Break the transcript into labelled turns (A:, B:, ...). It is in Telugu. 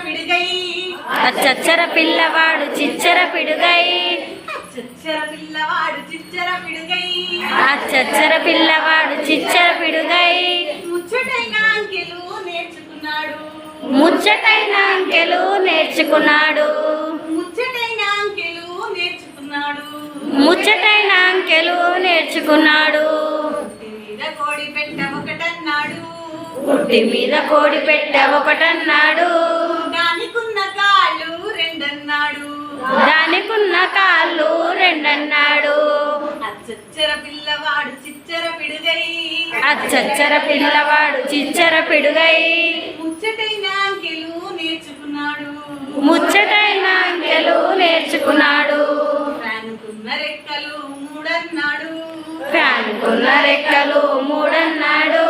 A: పిడుగై
B: అచ్చచ్చర పిల్లవాడు చిచ్చర పిడుగై
A: అచ్చచ్చర పిల్లవాడు చిచ్చర పిడుగై
B: అచ్చచ్చర పిల్లవాడు చిచ్చర పిడుగై
A: ముచ్చటైన అంకెలు నేర్చుకున్నాడు
B: ముచ్చటైన అంకెలు నేర్చుకున్నాడు
A: ముచ్చటైన అంకెలు నేర్చుకున్నాడు
B: ముచ్చటైన అంకెలు నేర్చుకున్నాడు
A: మీద కోడి పెట్ట ఒకటన్నాడు
B: పుట్టి మీద కోడి పెట్ట ఒకటన్నాడు
A: దానికున్న కాళ్ళు రెండన్నాడు
B: దానికున్న కాళ్ళు రెండన్నాడు
A: అచ్చచ్చర పిల్లవాడు చిచ్చర పిడుగై
B: అచ్చచ్చర పిల్లవాడు చిచ్చర పిడుగై
A: ముచ్చటైన అంకెలు నేర్చుకున్నాడు
B: ముచ్చటైన అంకెలు నేర్చుకున్నాడు
A: ఫ్యాన్కున్న రెక్కలు మూడన్నాడు
B: ఫ్యాన్కున్న రెక్కలు మూడన్నాడు